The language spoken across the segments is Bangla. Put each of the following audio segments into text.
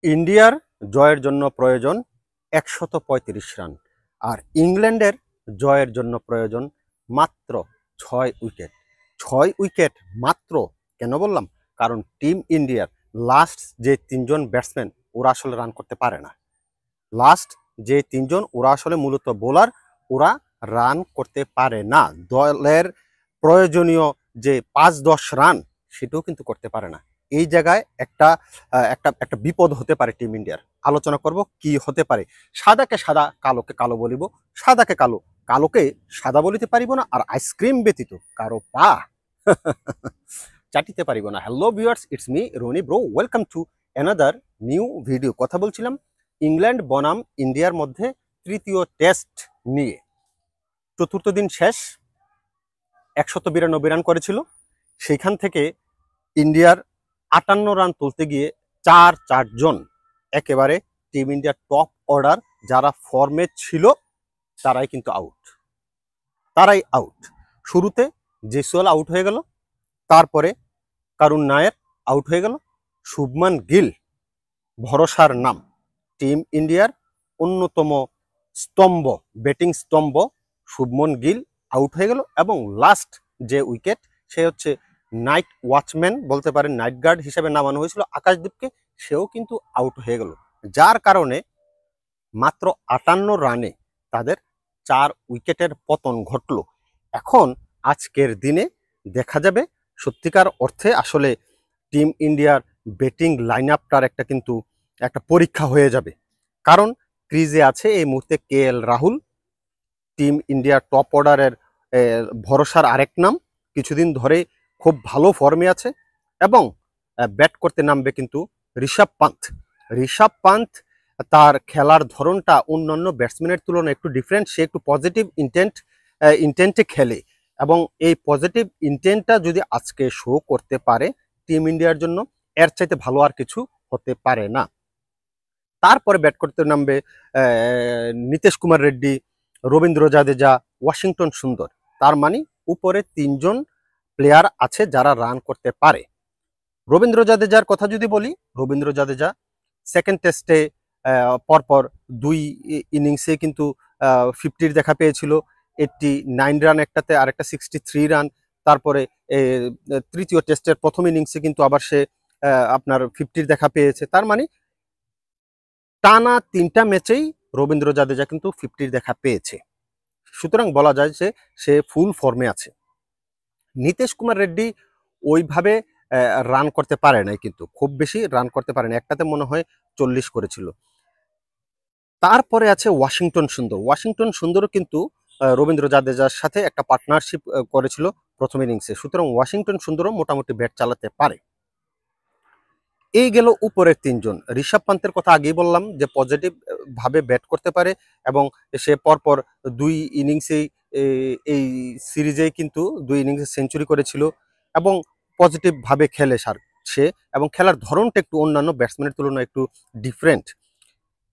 ইন্ডিয়ার জয়ের জন্য প্রয়োজন ১৩৫ রান, আর ইংল্যান্ডের জয়ের জন্য প্রয়োজন মাত্র ৬ উইকেট। ৬ উইকেট মাত্র। কেন বললাম? কারণ টিম ইন্ডিয়ার লাস্ট যে ৩ জন ব্যাটসম্যান ওরা আসলে রান করতে পারে না। লাস্ট যে ৩ জন ওরা আসলে মূলত বোলার, ওরা রান করতে পারে না। দলের প্রয়োজনীয় যে ৫-১০ রান সেটাও কিন্তু করতে পারে না। এই জায়গায় একটা একটা একটা বিপদ হতে পারে টিম ইন্ডিয়ার। আলোচনা করব কি হতে পারে। সাদাকে সাদা, কালোকে কালো বলিব। সাদাকে কালো, কালোকে সাদা বলিতে পারিব না, আর আইসক্রিম ব্যতীত কারো পা চাটিতে পারিব না। Hello viewers, it's me Roni bro, welcome to another new video. কথা বলছিলাম ইংল্যান্ড বনাম ইন্ডিয়ার মধ্যে তৃতীয় টেস্ট নিয়ে। চতুর্থ দিন শেষ, ১৯২ রান করেছিল। সেইখান থেকে ইন্ডিয়ার ৫৮ রান তুলতে গিয়ে ৪জন একেবারে টিম ইন্ডিয়ার টপ অর্ডার যারা ফর্মে ছিল তারাই কিন্তু আউট। শুরুতে জেসওয়াল আউট হয়ে গেল, তারপরে কারুন নায়ার আউট হয়ে গেল। শুভমান গিল, ভরসার নাম, টিম ইন্ডিয়ার অন্যতম স্তম্ভ, ব্যাটিং স্তম্ভ শুভমন গিল আউট হয়ে গেল। এবং লাস্ট যে উইকেট, সে হচ্ছে নাইট ওয়াচম্যান বলতে পারেন, নাইট গার্ড হিসেবে নামানো হয়েছিল আকাশদীপকে, সেও কিন্তু আউট হয়ে গেল। যার কারণে মাত্র ৫৮ রানে তাদের ৪ উইকেটের পতন ঘটল। এখন আজকের দিনে দেখা যাবে সত্যিকার অর্থে আসলে টিম ইন্ডিয়ার ব্যাটিং লাইন আপটার একটা পরীক্ষা হয়ে যাবে। কারণ ক্রিজে আছে এই মুহূর্তে KL রাহুল, টিম ইন্ডিয়ার টপ অর্ডারের ভরসার আরেক নাম। কিছুদিন ধরে খুব ভালো ফর্মে আছে এবং ব্যাট করতে নামবে কিন্তু ঋষভ পান্ত। তার খেলার ধরনটা অন্যান্য ব্যাটসম্যানের তুলনায় একটু ডিফারেন্ট। সে একটু পজিটিভ ইন্টেন্টে খেলে এবং এই পজিটিভ ইন্টেন্টটা যদি আজকে শো করতে পারে টিম ইন্ডিয়ার জন্য, এর চাইতে ভালো আর কিছু হতে পারে না। তারপরে ব্যাট করতে নামবে নীতিশ কুমার রেড্ডি, রবীন্দ্র জাদেজা, ওয়াশিংটন সুন্দর। তার মানে উপরে ৩ জন প্লেয়ার আছে যারা রান করতে পারে। রবীন্দ্র জাদেজার কথা যদি বলি, রবীন্দ্র জাদেজা সেকেন্ড টেস্টে পরপর ২ ইনিংসে কিন্তু 50-র দেখা পেয়েছিল। 89 রান একটাতে, আরেকটা 63 রান। তারপরে তৃতীয় টেস্টের প্রথম ইনিংসে কিন্তু আবার সে আপনার 50-র দেখা পেয়েছে। তার মানে টানা ৩টা ম্যাচেই রবীন্দ্র জাদেজা কিন্তু 50-র দেখা পেয়েছে। সুতরাং বলা যায় যে সে ফুল ফর্মে আছে। নীতিশ কুমার রেড্ডি ওইভাবে রান করতে পারে নাই, কিন্তু খুব বেশি রান করতে পারে না, একটাতে মনে হয় 40 করেছিল। তারপরে আছে ওয়াশিংটন সুন্দরও কিন্তু রবীন্দ্র জাদেজার সাথে একটা পার্টনারশিপ করেছিল প্রথম ইনিংসে। সুতরাং ওয়াশিংটন সুন্দরও মোটামুটি ব্যাট চালাতে পারে। এই গেল উপরের ৩ জন। ঋষভ পান্তের কথা আগেই বললাম যে পজিটিভ ভাবে ব্যাট করতে পারে এবং সে পরপর ২ ইনিংসেই এই সিরিজেই কিন্তু ২ ইনিংসে সেঞ্চুরি করেছিল এবং পজিটিভ ভাবে খেলে সে, এবং খেলার ধরনটা একটু অন্যান্য ব্যাটসম্যানের তুলনায় একটু ডিফারেন্ট।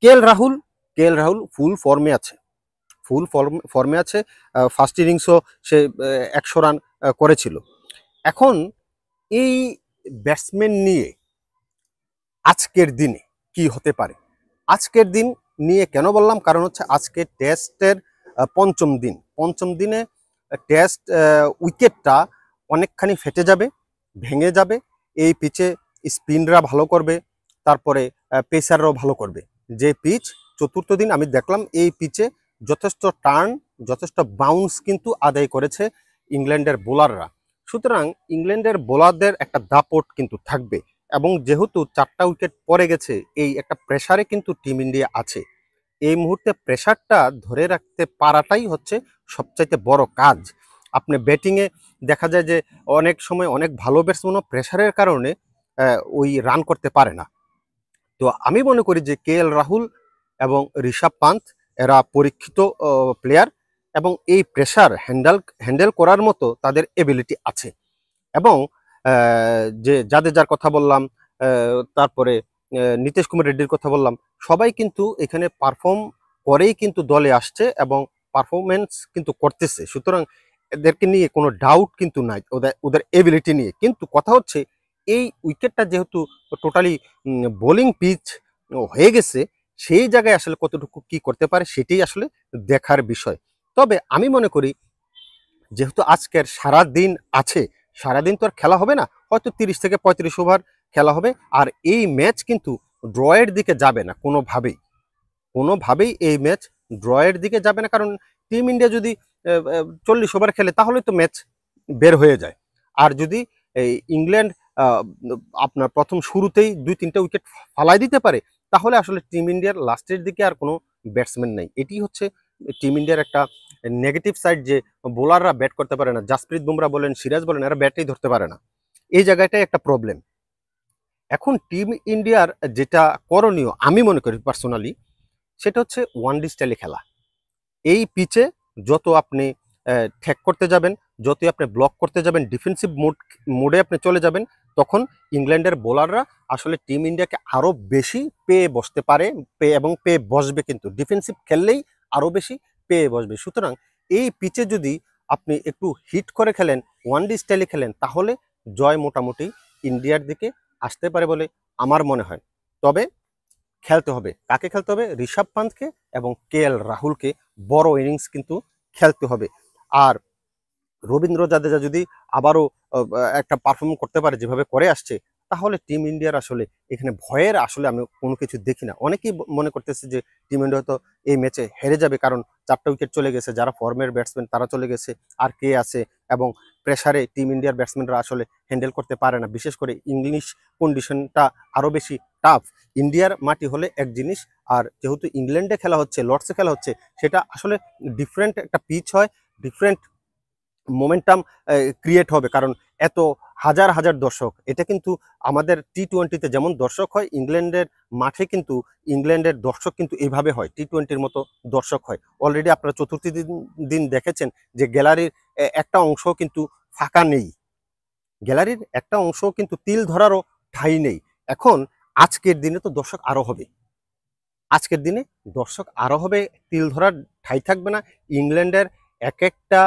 কে এল রাহুল ফুল ফর্মে আছে। ফার্স্ট ইনিংসও সে ১০০ রান করেছিল। এখন এই ব্যাটসম্যান নিয়ে আজকের দিনে কি হতে পারে? আজকের দিন নিয়ে কেন বললাম? কারণ হচ্ছে আজকে টেস্টের পঞ্চম দিনে টেস্ট উইকেটটা অনেকখানি ফেটে যাবে, ভেঙে যাবে। এই পিচে স্পিনরা ভালো করবে, তারপরে পেসাররাও ভালো করবে। যে পিচ চতুর্থ দিন আমি দেখলাম, এই পিচে যথেষ্ট টার্ন, যথেষ্ট বাউন্স কিন্তু আদায় করেছে ইংল্যান্ডের বোলাররা। সুতরাং ইংল্যান্ডের বোলারদের একটা দাপট কিন্তু থাকবে এবং যেহেতু 4টা উইকেট পড়ে গেছে, এই একটা প্রেসারে কিন্তু টিম ইন্ডিয়া আছে। এই মুহূর্তে প্রেসারটা ধরে রাখতে পারাটাই হচ্ছে সবচাইতে বড় কাজ। আপনি ব্যাটিংয়ে দেখা যায় যে অনেক সময় অনেক ভালো ব্যাটসম্যানও প্রেসারের কারণে ওই রান করতে পারে না। তো আমি মনে করি যে KL রাহুল এবং ঋষভ পান্ত এরা পরীক্ষিত প্লেয়ার এবং এই প্রেসার হ্যান্ডেল করার মতো তাদের এবিলিটি আছে। এবং যে জাদেজার কথা বললাম, তারপরে নীতিশ কুমার রেড্ডির কথা বললাম, সবাই কিন্তু এখানে পারফর্ম করেই কিন্তু দলে আসছে এবং পারফরমেন্স কিন্তু করতেছে। সুতরাং এদেরকে নিয়ে কোনো ডাউট কিন্তু নাই ওদের এবিলিটি নিয়ে। কিন্তু কথা হচ্ছে এই উইকেটটা যেহেতু টোটালি বোলিং পিচ, হয়ে গেছে, সেই জায়গায় আসলে কতটুকু কি করতে পারে সেটাই আসলে দেখার বিষয়। তবে আমি মনে করি যেহেতু আজকের সারাদিন আছে, সারাদিন তো আর খেলা হবে না, হয়তো 30 থেকে 35 ওভার খেলা হবে। আর এই ম্যাচ কিন্তু ড্রয়ের দিকে যাবে না কোনোভাবেই। কোনোভাবেই এই ম্যাচ ড্রয়ের দিকে যাবে না, কারণ টিম ইন্ডিয়া যদি 40 ওভার খেলে তাহলে তো ম্যাচ বের হয়ে যায়। আর যদি এই ইংল্যান্ড আহ, আপনার প্রথম শুরুতেই 2-3টা উইকেট ফালাই দিতে পারে, তাহলে আসলে টিম ইন্ডিয়ার লাস্টের দিকে আর কোনো ব্যাটসম্যান নেই। এটি হচ্ছে টিম ইন্ডিয়ার একটা নেগেটিভ সাইড, যে বোলাররা ব্যাট করতে পারে না। জাসপ্রীত বুমরা বলেন, সিরাজ বলেন, এরা ব্যাটেই ধরতে পারে না। এই জায়গাটাই একটা প্রবলেম। এখন টিম ইন্ডিয়ার যেটা করণীয় আমি মনে করি পার্সোনালি, সেটা হচ্ছে ওয়ান ডে স্টাইলে খেলা। এই পিচে যত আপনি ঠেক করতে যাবেন, যতই আপনি ব্লক করতে যাবেন, ডিফেন্সিভ মোডে আপনি চলে যাবেন, তখন ইংল্যান্ডের বোলাররা আসলে টিম ইন্ডিয়াকে আরও বেশি পেয়ে বসতে পারে, এবং পেয়ে বসবে। কিন্তু ডিফেন্সিভ খেললেই আরও বেশি পেয়ে বসবে। সুতরাং এই পিচে যদি আপনি একটু হিট করে খেলেন, ওয়ান ডে স্টাইলে খেলেন, তাহলে জয় মোটামুটি ইন্ডিয়ার দিকে আসতে পারে বলে আমার মনে হয়। তবে খেলতে হবে, কাকে খেলতে হবে? ঋষভ পান্থকে এবং রাহুলকে বড় ইনিংস কিন্তু খেলতে হবে। আর রবীন্দ্র জাদেজা যদি আবারও একটা পারফর্ম করতে পারে যেভাবে করে আসছে, তাহলে টিম ইন্ডিয়ার আসলে এখানে ভয়ের আসলে আমি কোনো কিছু দেখি না। অনেকেই মনে করতেছে যে টিম ইন্ডিয়া হয়তো এই ম্যাচে হেরে যাবে, কারণ 4টা উইকেট চলে গেছে, যারা ফর্মের ব্যাটসম্যান তারা চলে গেছে, আর কে আছে, এবং প্রেসারে টিম ইন্ডিয়ার ব্যাটসম্যানরা আসলে হ্যান্ডেল করতে পারে না। বিশেষ করে ইংলিশ কন্ডিশনটা আরও বেশি টাফ। ইন্ডিয়ার মাটি হলে এক জিনিস, আর যেহেতু ইংল্যান্ডে খেলা হচ্ছে, লর্ডসে খেলা হচ্ছে, সেটা আসলে ডিফারেন্ট একটা পিচ হয়, ডিফারেন্ট মোমেন্টাম ক্রিয়েট হবে। কারণ এত হাজার হাজার দর্শক, এটা কিন্তু আমাদের টি-20তে যেমন দর্শক হয়, ইংল্যান্ডের মাঠে কিন্তু ইংল্যান্ডের দর্শক কিন্তু এইভাবে হয়, টি-20র মতো দর্শক হয়। অলরেডি আপনারা চতুর্থ দিন দেখেছেন যে গ্যালারির একটা অংশ কিন্তু ফাঁকা নেই, গ্যালারির একটা অংশ কিন্তু তিল ধরারও ঠাঁই নেই। এখন আজকের দিনে তো দর্শক আরো হবে, আজকের দিনে দর্শক আরো হবে, তিল ধরার ঠাঁই থাকবে না। ইংল্যান্ডের এক একটা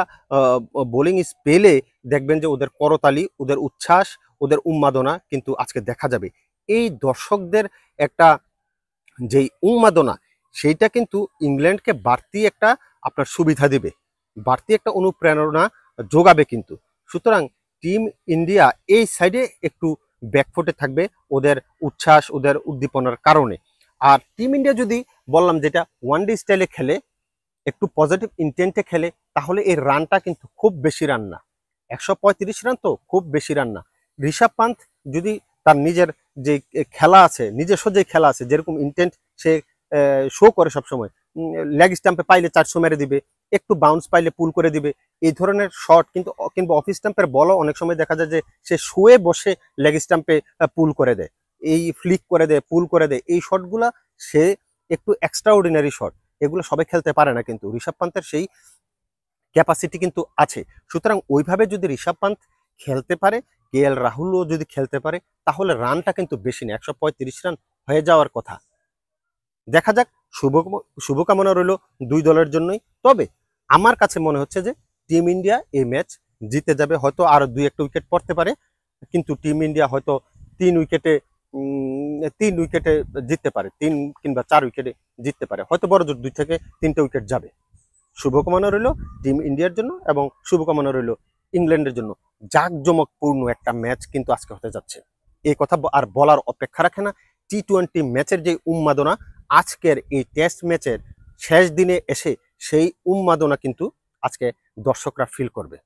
বোলিং স্পেলে দেখবেন যে ওদের করতালি, ওদের উচ্ছ্বাস, ওদের উন্মাদনা কিন্তু আজকে দেখা যাবে। এই দর্শকদের একটা যেই উন্মাদনা, সেইটা কিন্তু ইংল্যান্ডকে বাড়তি একটা আপনার সুবিধা দিবে, বাড়তি একটা অনুপ্রেরণা যোগাবে কিন্তু। সুতরাং টিম ইন্ডিয়া এই সাইডে একটু ব্যাকফুটে থাকবে ওদের উচ্ছ্বাস, ওদের উদ্দীপনার কারণে। আর টিম ইন্ডিয়া যদি বললাম যেটা ওয়ান ডে স্টাইলে খেলে, একটু পজিটিভ ইন্টেন্টে খেলে, তাহলে এর রানটা কিন্তু খুব বেশি রান না। 135 রান তো খুব বেশি রান না। ঋষভ পান্থ যদি তার নিজের যে খেলা আছে, নিজস্ব যে খেলা আছে, যেরকম ইন্টেন্ট সে শো করে সবসময়, লেগ স্টাম্পে পাইলে 400 মেরে দিবে, একটু বাউন্স পাইলে পুল করে দিবে, এই ধরনের শট কিন্তু, কিংবা অফ স্টাম্পের বলও অনেক সময় দেখা যায় যে সে শুয়ে বসে লেগ স্টাম্পে পুল করে দেয়, এই ফ্লিক করে দেয়, পুল করে দেয়। এই শটগুলা সে একটু এক্সট্রা অর্ডিনারি শট, এগুলো সবাই খেলতে পারে না, কিন্তু ঋষভ পান্তের সেই ক্যাপাসিটি কিন্তু আছে। সুতরাং ওইভাবে যদি ঋষভ পান্ত খেলতে পারে, রাহুলও যদি খেলতে পারে, তাহলে রানটা কিন্তু বেশি না, 135 রান হয়ে যাওয়ার কথা। দেখা যাক, শুভ শুভকামনা রইল দুই দলের জন্যই। তবে আমার কাছে মনে হচ্ছে যে টিম ইন্ডিয়া এই ম্যাচ জিতে যাবে। হয়তো আরো 2-1টা উইকেট পড়তে পারে, কিন্তু টিম ইন্ডিয়া হয়তো 3 উইকেটে জিততে পারে, 3 কিংবা 4 উইকেটে জিততে পারে, হয়তো বড় জোর 2 থেকে 3টে উইকেট যাবে। শুভকামনা রইল টিম ইন্ডিয়ার জন্য, এবং শুভকামনা রইল ইংল্যান্ডের জন্য। জাঁকজমকপূর্ণ একটা ম্যাচ কিন্তু আজকে হতে যাচ্ছে, এই কথা আর বলার অপেক্ষা রাখে না। টি-20 ম্যাচের যে উন্মাদনা, আজকের এই টেস্ট ম্যাচের শেষ দিনে এসে সেই উন্মাদনা কিন্তু আজকে দর্শকরা ফিল করবে।